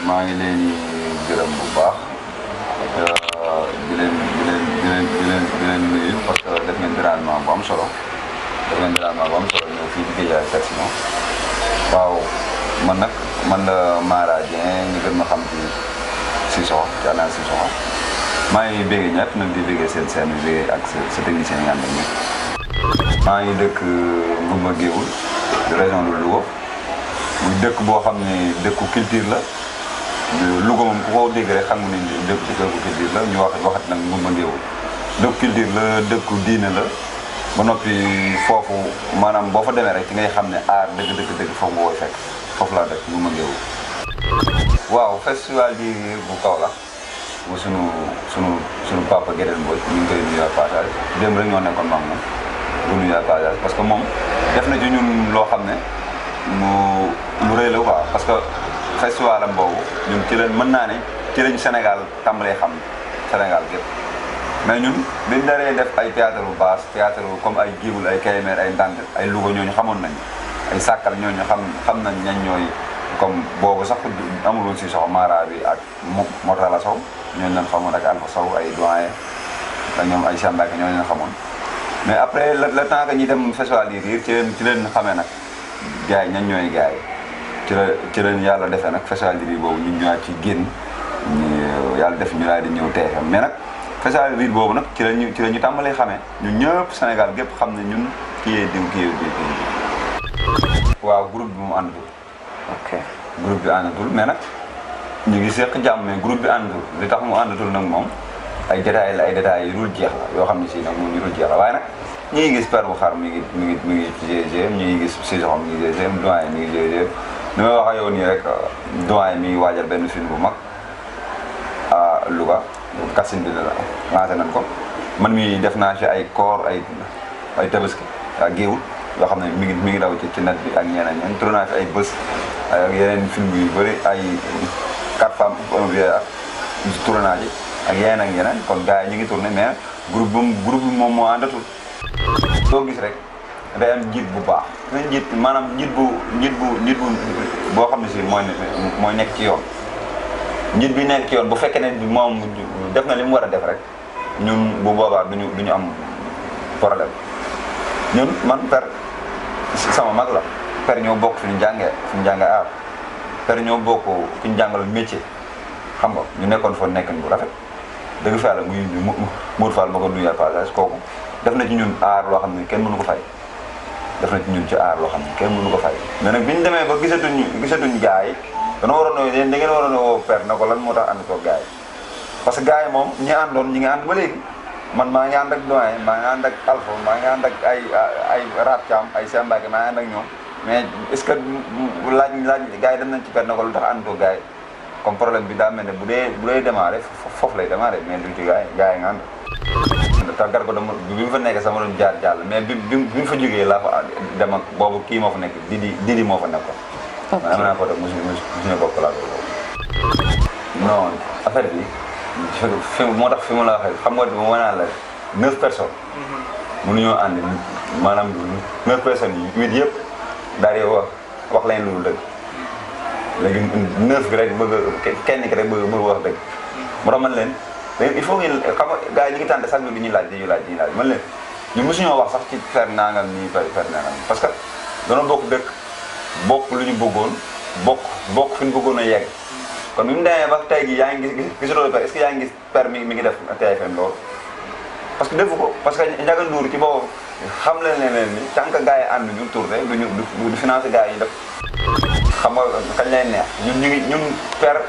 maa ngi leen di gërëm bu baax di leen nuyu parce que def ngeen dérangement bu am solo ñëw fii di Guédiawaye seet si ma waaw man la Mara Dieng ñu gën ma xam ci Cissokho ci Alain Cissokho maa ngi béggee ñett nag di béggee seen bi béggee ak sa technicien yi ànd ak ñëpp maa ngi dëkk Ngoumba Géoul de région de Louga muy dëkk boo xam ne dëkku culture la Louga moom ku ko dégg rek xam nga ni dëkku culture la ñu waxat nag Ngoumba Géoul dëkku culture la dëkku diine la ba noppi foofu maanaam boo fa demee rek ci ngay xam ne aar dëgg foofu nga koy fekk foofu laa dëkk Ngoumba Géoul waaw festival bi bu Kaolack bu sunu papa Guédel Mbodj ñu ngi koy nuyu passage démb rek ñoo nekkoon maam moom bu nuyu passage parce que moom def na ci ñun loo xam ne lu rëy la quoi parce que festival am boobu ñun ci leen mën naa ne ci lañ Sénégal tàmbalee xam Sénégal gépp mais ñun biñ daree def ay théâtre bu baas théâtre comme ay Géoul ay Kébémer ay Ndande ay Louga ñooñu xamoon nañ ay Sàkkal ñooñu xam nañ ñañ ñooy comme boobu sax amul woon Cissokho Mara bi ak Motala Sow ñooñu leen xamoon ak Alpha Sow ay doyen ak ñoom ay Sambake ñooñu leen xamoon mais après le temps que ñuy dem festival yi riir ci leen xamee nag gars yi ñañ ñooy gars yi ci leen yàlla defee nag festival yi riir boobu ñu ñëwaat ci génn yàlla def ñu daal di ñëw TFM mais nag festival riir boobu nag ci la ñu tàmbalee xamee ñun ñëpp Sénégal gépp xam ne ñun kii diw waaw groupe bi mu àndatul ok groupe bi àndatul mais nag ñu ngi seq jàmm mais groupe bi àndatul li tax mu àndatul nag moom ay détails la ay détails yu dul jeex la yoo xam ne si nag moom ñu dul jeex la waaye nag ñi ngi gis Père bu Xar mi ngi GGM ñi ngi gis Cissokho mi ngi GGM doyen mi ngi GGM li may wax ak yow nii rek doyen mi ngi waajal benn film bu mag à Louga Kassine bi la lancé nañ ko man mi def naa ci ay koor ay tabaski ak Géoul yoo xam ne mi ngi daw ci net bi ak ñeneen tourné naa fi ay bés ak yeneen film yu bëri ay 4 femmes un vieillard tourné naa ci ak yeneen kon gars yi ñu ngi tourné mais groupe bi moom moo àndatul. soo gis rek day am njiit bu baax maanaam njiit bu boo xam ne si mooy nekk ci yoon njiit bi nekk ci yoon bu fekkee ne moom def na li mu war a def rek ñun bu boobaa duñu am problème ñun man Père sama mag la Père ñoo bokk fi ñu jàngee aar Père ñoo bokk fi ñu jàngal métier xam nga ñu nekkoon fa nekkin bu rafet dëgg fa yàlla muy Mour Fall ma ko nuyu passage kooku def na ci ñun aar loo xam ne kenn mënu ko fay def na ci ñun ci aar loo xam ne kenn mënu ko fay mais nag bi ñu demee ba gisatuñ gars yi da ngeen waroon a woo Père na ko lan moo tax ànd ko gars yi parce que gars yi moom ñi àndoon ñi ngi ànd ba léegi man maa ngi ànd ak doyen maa ngi ànd ak Alpha maa ngi ànd ak ay Rat Thiam ay Sambake maa ngi ànd ak ñoom mais est-ce que laaj gars yi dem nañ ci Père na ko lu tax ànd ko gars yi comme problème bi daa mel ne bu dee démarré foofu lay démarré mais du ci gars yi nga ànd te gar ko dama bi mu fa nekk sama doon jaar jàll mais bi mu fa jógee laa fa dem ak boobu kii moo fa nekk Didi moo fa nekkoon. ok am naa ko def mosuñu ko plateau boobu. non affaire bi moo tax fi mu la waxee xam nga moo naan la 9 personnes. mënuñoo ànd maanaam 9 personnes yi 8 yëpp daal di wax leen lu dëgg léegi 9 bi rek kenn ki rek bëgg wax dëgg moo tax man leen. il faut ngeen xam nga gars yi ñu ngi tànn sax bi ñuy laaj man leen ñu mosuñoo wax sax ci fer nangam nii fer nangam parce que dana bokk dëkk bokk lu ñu bëggoon bokk fi ñu bëggoon a yegg kon bi mu demee ba tey gi yaa ngi gis loolu est-ce que yaa ngi gis per mi ngi def TFM loolu parce que defu ko parce que Ndiaga Ndour ci boobu xam leen ni tant que gars yi ànd ñu tourné du financé gars yi def xam nga kañ lay neex ñun per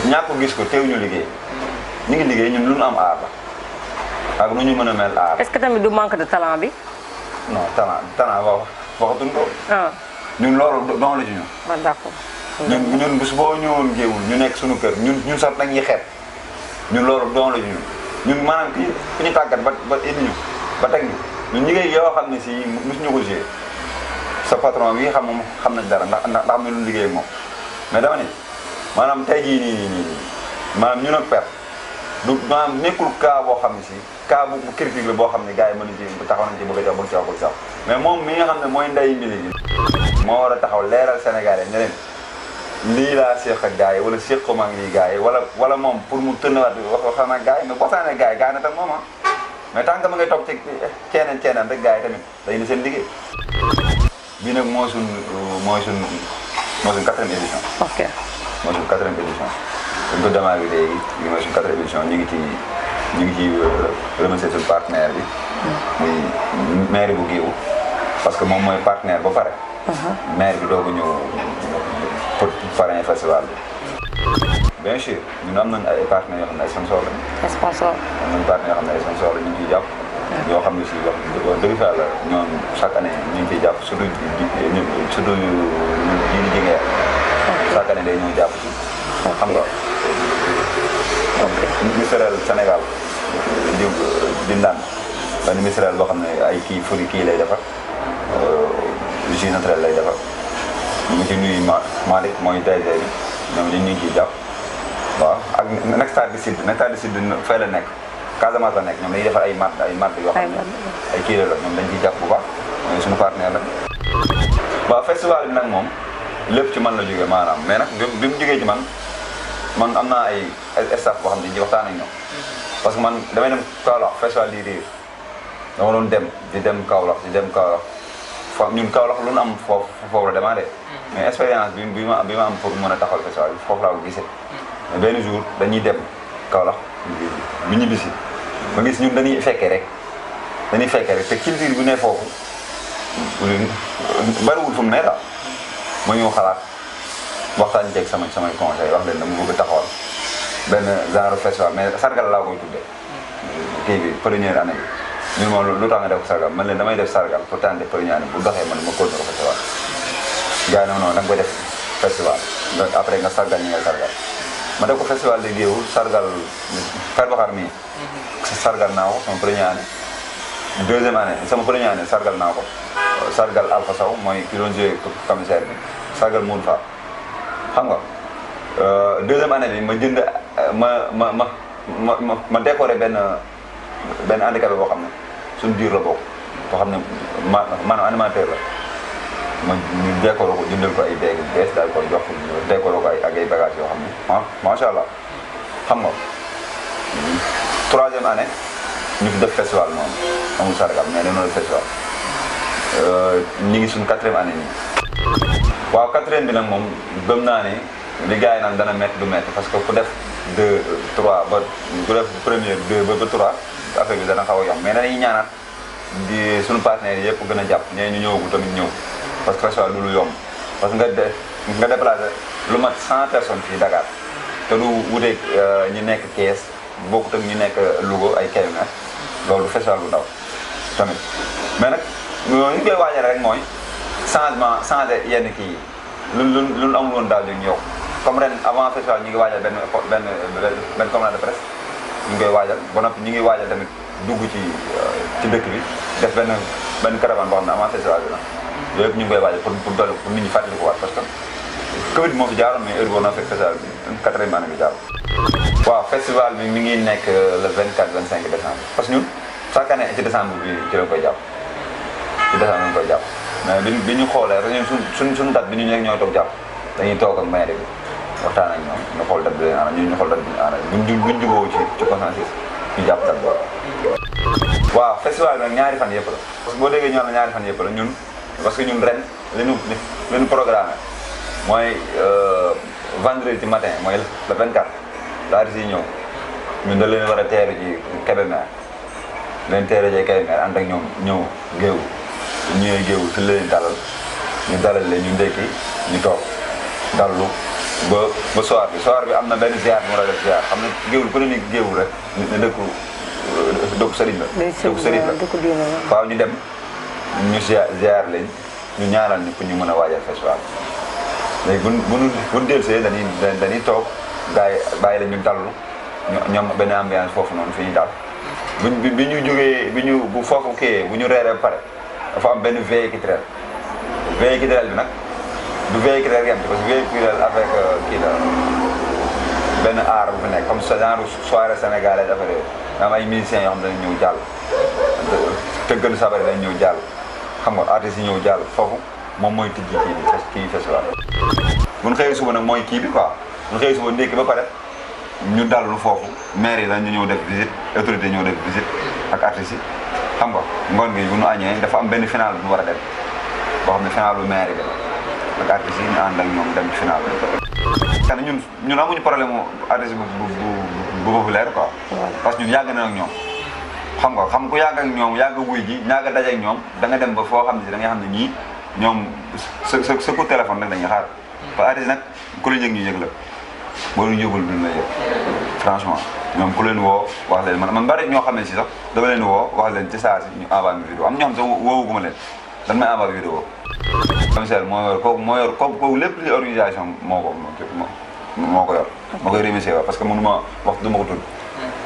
ñàkk ko gis ko teew ñu liggéey ñu ngi liggéey ñun lu ñu am aar la ak nu ñu mën a mel aar. est-ce que tamit du manque de talent bi. non talent waxatuñ ko. ñun loolu doon la ci ñun. waaw d'accord. ñun bés boo ñëwoon Géoul ñu nekk suñu kër ñun sax nag ñuy xeeb ñun loolu doon la ci ñun maanaam ku ñu tàggat ba indi ñu ba teg ñun ñu ngi yoo xam ne si mosuñu ko gérer sa patron bi xam nañ dara ndax am na lu liggéey ak moom mais dama ne maanaam tey jii nii maanaam ñu ne per du maanaam nekkul cas boo xam ne si cas bu critique la boo xam ne gars yi mën nañ ci taxaw nañ ci bëgg a jox bëgg sax mais moom mi nga xam ne mooy nday mbili gi moo war a taxaw leeral Sénégalais ne leen lii laa seq ak gars yi wala sequma ak lii gars yi wala moom pour mu tënnawaat waxtaan ak gars yi mais waxtaan ak gars yi na tam moom mais tant que ma ngay toog ci ceeneen rek gars yi tamit day ni seen liggéey. bii nag mooy suñ 4e édition. ok mooy suñ 4e édition. dañ ko démarré léegi bii mooy suñ 4e édition ñu ngi ci remercier suñu partenaire bi. muy maire bu Guéoul parce que moom mooy partenaire ba pare. maire bi doog a ñëw pour parrainer festival bi. bien sûr ñun am nañ ay partenaires yoo xam ne ay sponsor lañu. sponsor. am nañu partenaires yoo xam ne ay sponsor lañu ñu ngi ciy jàpp. yoo xam ne si wax dëgg fa la ñoom chaque année ñu ngi ciy jàpp surtout yi di jege. chaque année day ñëw jàpp ci. xam nga. ministériel Sénégal di ndaan benn ministériel boo xam ne ay kii lay defar. jus naturel lay defar ñu ngi ci nuyu Malick mooy DG bi ñoom ñu ngi ciy jàpp waaw ak Nectar du Sud fay la nekk Casamance la nekk ñoom dañuy defar ay matt yoo xam ne ay kii la ñoom dañ ciy jàpp bu baax mooy suñu partenaire la. waaw festival bi nag moom lépp ci man la jógee maanaam mais nag bi mu jógee ci man am naa ay staff boo xam ne dañuy waxtaan ak ñoom parce que man damay dem Kaolack festival di riir dama doon dem Kaolack ñun Kaolack lu nu am foofu la demandé mais expérience bi ma am pour mën a taxawal festival bi foofu laa ko gisee mais benn jour dañuy dem Kaolack bi ñu bisi ma gis ñun dañuy fekkee rek te culture bi ne foofu bariwul fu mu ne daal ma ñëw xalaat waxtaan jeeg samay conseil wax leen dama bëgg a taxawal benn genre festival mais sargal laa koy tuddee kii bi première année bi ñun moom lu tax nga def sargal man leen damay def sargal pour tenter première année bu doxee man ma continuer ko festival gars yi non da nga koy def festival après nga sargal ñi ngay sargal ma def ko festival de Guéoul sargal Père Bakar mii sargal naa ko sama première année deuxième année sama première année sargal naa ko sargal Alpha Sow mooy ki doon joué commissaire bi sargal Moune Fall xam nga deuxième année bi ma jënd ma décoré benn handicapé boo xam ne suñu biir la bokk boo xam ne maanaam animateur la ma ñu décoré ko jëndal ko ay beeg bees daal ko jox décoré ko ak ay bagages yoo xam ne macha allah xam nga troisième année ñu fi def festival noonu amul sargal mais dañoo def festival ñu ngi suñu quatrième année nii waaw quatrième bi nag moom gëm naa ne li gars yi naan dana métti du métti parce que ku def 2 3 ba ku def première 2 ba 3 affaire bi dana xaw a yomb mais dañuy ñaanaat di suñu partenaires yëpp gën a jàpp ñee ñu ñëwagul tamit ñëw parce que festival lu yomb parce que nga déplacé lu mat 100 personnes fii Dakar te lu wuteeg ñu nekk Thiès bokkut ak ñu nekk Louga ay Kébémer loolu festival bu ndaw tamit mais nag ñu koy waajal rek mooy changé yenn kii yi lu amul woon daaw ñu yokk comme ren avant festival ñu ngi waajal benn conférence de presse ñu ngi koy waajal ba noppi ñu ngi waajal tamit dugg ci dëkk bi def benn caravane boo xam ne avant festival bi la yooyu yëpp ñu ngi koy waajal pour nit ñi fàttali ko waat parce que Covid moo fi jaaroon mais heure boo na fekk festival bi 4e année bi jaaroon waaw festival bi mi ngi nekk le 24 25 décembre parce que ñun chaque année ci décembre bi ci lañ koy jàpp mais bi ñu xoolee rek ñun suñu date bi ñu nekk ñooy toog jàpp dañuy toog ak maire bi waxtaan ak ñoom ñu xool date bi leen àndal ñu xool date bi ñu àndal buñ jubóo ci consensus ñu jàpp date boobu. waaw festival bi nag ñaari fan yëpp la parce que boo déggee ñu am ñaari fan yëpp la ñun parce que ñun ren li ñu programmé mooy vendredi ci matin mooy le 24 la artiste yi ñëw ñun da leen war a teeru ci Kébémer leen teeru ci Kébémer ànd ak ñoom ñëw Guéoul ñu ñëwee Guéoul fi leen ñu dalal leen ñu ndekki ñu toog dallu ba soir bi am na benn ziar mu war a def ziar xam ne Guéoul ku ne ni Guéoul rek ne dëkku sëriñ la dëkku sëriñ la waaw ñu dem ñu ziar leen ñu ñaanal ni pour ñu mën a waajal festival léegi buñ delsee dañuy toog gars yi bàyyi la ñu dallu ñoom benn ambiance foofu noonu fi ñu dal bi ñu jógee bu foofu kii bu ñu reeree ba pare dafa am benn veille culturelle bi nag du veille culturelle yem parce que veille culturelle avec kii la benn art bu fi nekk comme ce genre soirée sénégalaise affaire yooyu nga am ay musiciens yoo xam ne dañu ñëw jàll tëggën sabari dañu ñëw jàll xam nga artistes yi ñëw jàll foofu moom mooy tijji kii festival bu ñu xëyee suba nag mooy kii bi quoi bu ñu xëyee suba ndékki ba pare ñu dallu foofu maire yi dañu ñëw def visite autorité ñëw def visite ak artistes yi xam nga ngoon gi bu ñu añee dafa am benn final bu ñu war a dem boo xam ne final bu maire bi la ak artistes yi ñu ànd ak ñoom dem ci final bi. xam ne ñun amuñu problème mu artiste bu populaire quoi. parce que ñun yàgg na ak ñoom. xam nga xam ku yàgg ak ñoom yàgg wuy ji ñàgg a daje ak ñoom da nga dem ba foo xam ne si da nga xam ne ñii ñoom sa coup téléphone rek dañuy xaar. parce que artiste nag ku la yëg ñu yëg la boo leen yëgul duñ la yëg franchement ñoom ku leen woo wax leen man bari ñoo xam ne si sax dama leen woo wax leen ci saa si ñu envoyé ma vidéo am ñoo xam sax woowuguma leen dañ may envoyé vidéo. commissaire moo yor kooku lépp li organisation moo ko yor moo koy remercier parce que mënuma wax du ma ko tudd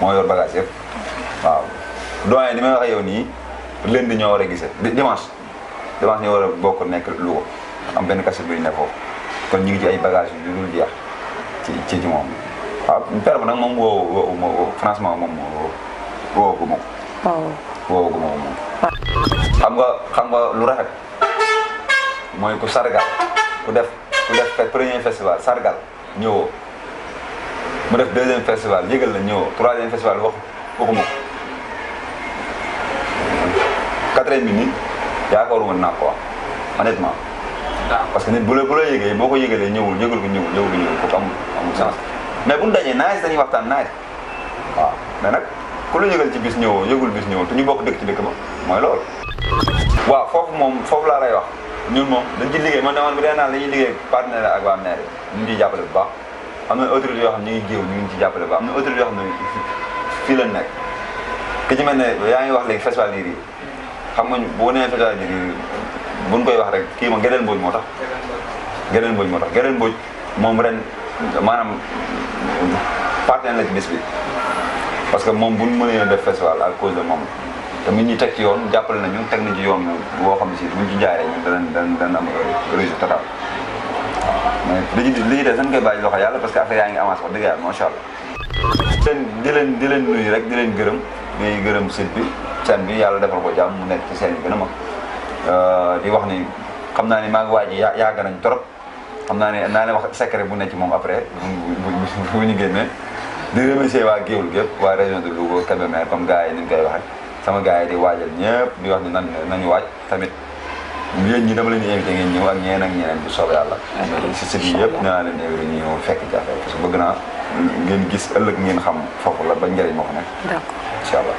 moo yor bagage yëpp waaw doyen ni may wax yow nii lundi ñoo war a gisee dimanche ñoo war a bokk nekk Louga am benn cassette bu ñu ne foofu kon ñu ngi ci ay bagages yu dul jeex ci moom waaw père ba nag moom woo franchement moom woowu ma ko. woowu ma ko moom. xam nga lu rafet mooy ku sargal ku def premier festival sargal ñëwoo mu def deuxième festival yëgal la ñëwoo troisième festival waxuma ko. quatrième bi nii yaakaaruma naa ko wax honnêtement. parce que nit bu la yëgee boo ko yëgalee ñëwul yëgal ko ñëwul kooku amul sens mais bu ñu dajee naaj dañuy waxtaan naaj waaw mais nag ku la yëgal ci bis ñëwoo yëgul bis ñëwoo te ñu bokk dëkk ci dëkk ba mooy loolu. waaw foofu laa lay wax ñun moom dañ ci liggéey man bu dee naan dañuy liggéey partenaire ak waa maire ñu ngi ciy jàppale bu baax am na autorité yoo xam ne ñu ngi géew ñu ngi ci jàppale bu baax am na autorité yoo xam ne fii lañ nekk ki ci mel ne yaa ngi wax léegi festival yi xam nga boo nee festival yi buñ koy wax rek kii ma Gédéel Mbodj moo tax Gédéel Mbodj moom ren maanaam partenaire la ci bis bi parce que moom buñ mënee def festival à cause de moom te mu ñuy teg ci yoon jàppale nañu teg na ci yoon boo xam ne si buñ ci jaaree ñun danañ am résultat total waaw mais li ci des dañ koy bàyyi loxo yàlla parce que affaire yaa ngi avancé wax dëgg yàlla macha allah. di leen nuyu rek di leen gërëm di gërëm site bi chaîne bi yàlla defal ko jàmm mu nekk ci seen yi gën a mag di wax ni xam naa ni maa ngi waaj yàgg nañ trop xam naa ne wax secret bu ne ci moom après bu ñu génnee di remercier waa Géoul gépp waa région de Louga Kébémer comme gars yi ni ñu koy waxee sama gars yi di waajal ñëpp di wax ni nañu waaj tamit yéen ñi dama leen di invité ngeen ñëw ak ñeneen bu soobee yàlla si site yi yëpp naa leen invité ñu ñëw fekk ci affaire parce que bëgg naa ngeen gis ëllëg ngeen xam foofu la ba njëriñ moo fa nekk incha allah